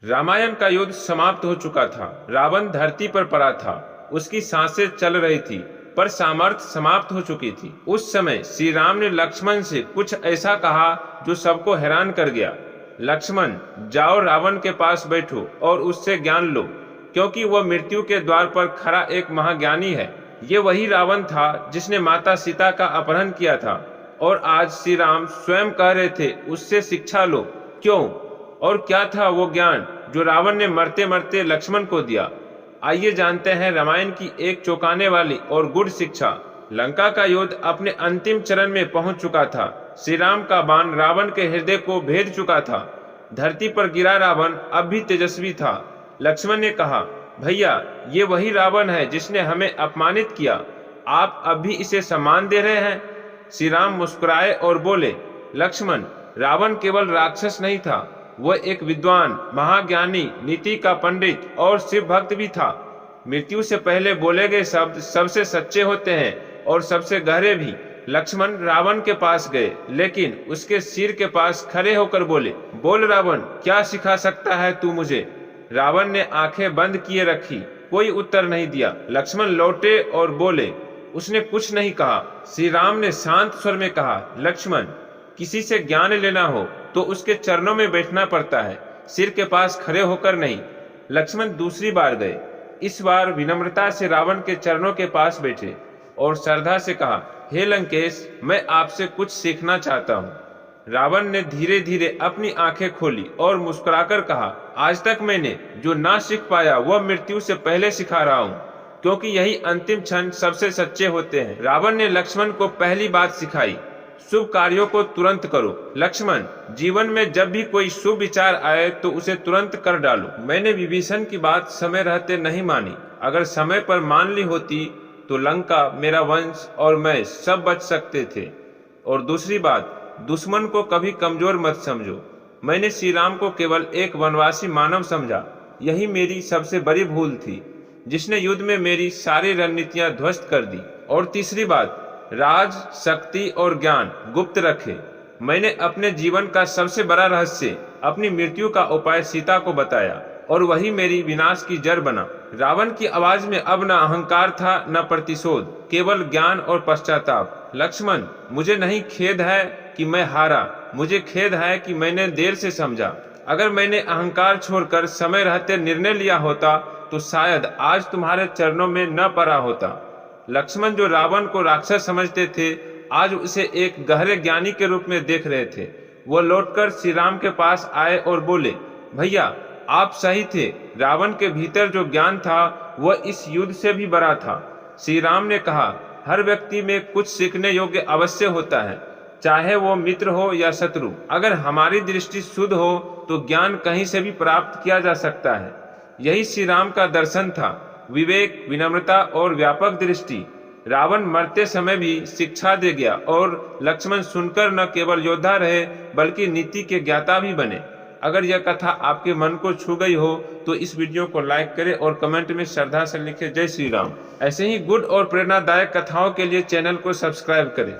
रामायण का युद्ध समाप्त हो चुका था। रावण धरती पर पड़ा था। उसकी सांसें चल रही थी, पर सामर्थ्य समाप्त हो चुकी थी। उस समय श्री राम ने लक्ष्मण से कुछ ऐसा कहा जो सबको हैरान कर गया। लक्ष्मण, जाओ रावण के पास बैठो और उससे ज्ञान लो, क्योंकि वह मृत्यु के द्वार पर खड़ा एक महाज्ञानी है। ये वही रावण था जिसने माता सीता का अपहरण किया था, और आज श्री राम स्वयं कह रहे थे उससे शिक्षा लो। क्यों और क्या था वो ज्ञान जो रावण ने मरते मरते लक्ष्मण को दिया? आइए जानते हैं रामायण की एक चौंकाने वाली और गूढ़ शिक्षा। लंका का युद्ध अपने अंतिम चरण में पहुंच चुका था। श्री राम का बाण रावण के हृदय को भेद चुका था। धरती पर गिरा रावण अब भी तेजस्वी था। लक्ष्मण ने कहा, भैया, ये वही रावण है जिसने हमें अपमानित किया। आप अब भी इसे सम्मान दे रहे हैं? श्री राम मुस्कुराए और बोले, लक्ष्मण, रावण केवल राक्षस नहीं था, वह एक विद्वान, महाज्ञानी, नीति का पंडित और शिव भक्त भी था। मृत्यु से पहले बोले गए शब्द सबसे सच्चे होते हैं और सबसे गहरे भी। लक्ष्मण रावण के पास गए, लेकिन उसके सिर के पास खड़े होकर बोले, बोल रावण, क्या सिखा सकता है तू मुझे? रावण ने आंखें बंद किए रखी, कोई उत्तर नहीं दिया। लक्ष्मण लौटे और बोले, उसने कुछ नहीं कहा। श्री राम ने शांत स्वर में कहा, लक्ष्मण, किसी से ज्ञान लेना हो तो उसके चरणों में बैठना पड़ता है, सिर के पास खड़े होकर नहीं। लक्ष्मण दूसरी बार गए। इस बार विनम्रता से रावण के चरणों के पास बैठे और श्रद्धा से कहा, हे लंकेश, मैं आपसे कुछ सीखना चाहता हूँ। रावण ने धीरे धीरे अपनी आंखें खोली और मुस्कुराकर कहा, आज तक मैंने जो ना सीख पाया वह मृत्यु से पहले सिखा रहा हूँ, क्योंकि यही अंतिम क्षण सबसे सच्चे होते हैं। रावण ने लक्ष्मण को पहली बात सिखाई, शुभ कार्यों को तुरंत करो। लक्ष्मण, जीवन में जब भी कोई शुभ विचार आए तो उसे तुरंत कर डालो। मैंने विभीषण की बात समय रहते नहीं मानी। अगर समय पर मान ली होती तो लंका, मेरा वंश और मैं सब बच सकते थे। और दूसरी बात, दुश्मन को कभी कमजोर मत समझो। मैंने श्री राम को केवल एक वनवासी मानव समझा। यही मेरी सबसे बड़ी भूल थी, जिसने युद्ध में मेरी सारी रणनीतियां ध्वस्त कर दी। और तीसरी बात, राज, शक्ति और ज्ञान गुप्त रखे। मैंने अपने जीवन का सबसे बड़ा रहस्य, अपनी मृत्यु का उपाय सीता को बताया, और वही मेरी विनाश की जड़ बना। रावण की आवाज में अब न अहंकार था न प्रतिशोध, केवल ज्ञान और पश्चाताप। लक्ष्मण, मुझे नहीं खेद है कि मैं हारा, मुझे खेद है कि मैंने देर से समझा। अगर मैंने अहंकार छोड़कर समय रहते निर्णय लिया होता तो शायद आज तुम्हारे चरणों में न पड़ा होता। लक्ष्मण, जो रावण को राक्षस समझते थे, आज उसे एक गहरे ज्ञानी के रूप में देख रहे थे। वो लौटकर श्री राम के पास आए और बोले, भैया, आप सही थे। रावण के भीतर जो ज्ञान था वह इस युद्ध से भी बड़ा था। श्री राम ने कहा, हर व्यक्ति में कुछ सीखने योग्य अवश्य होता है, चाहे वो मित्र हो या शत्रु। अगर हमारी दृष्टि शुद्ध हो तो ज्ञान कहीं से भी प्राप्त किया जा सकता है। यही श्री राम का दर्शन था, विवेक, विनम्रता और व्यापक दृष्टि। रावण मरते समय भी शिक्षा दे गया, और लक्ष्मण सुनकर न केवल योद्धा रहे बल्कि नीति के ज्ञाता भी बने। अगर यह कथा आपके मन को छू गई हो तो इस वीडियो को लाइक करें और कमेंट में श्रद्धा से लिखें, जय श्री राम। ऐसे ही गुड और प्रेरणादायक कथाओं के लिए चैनल को सब्सक्राइब करें।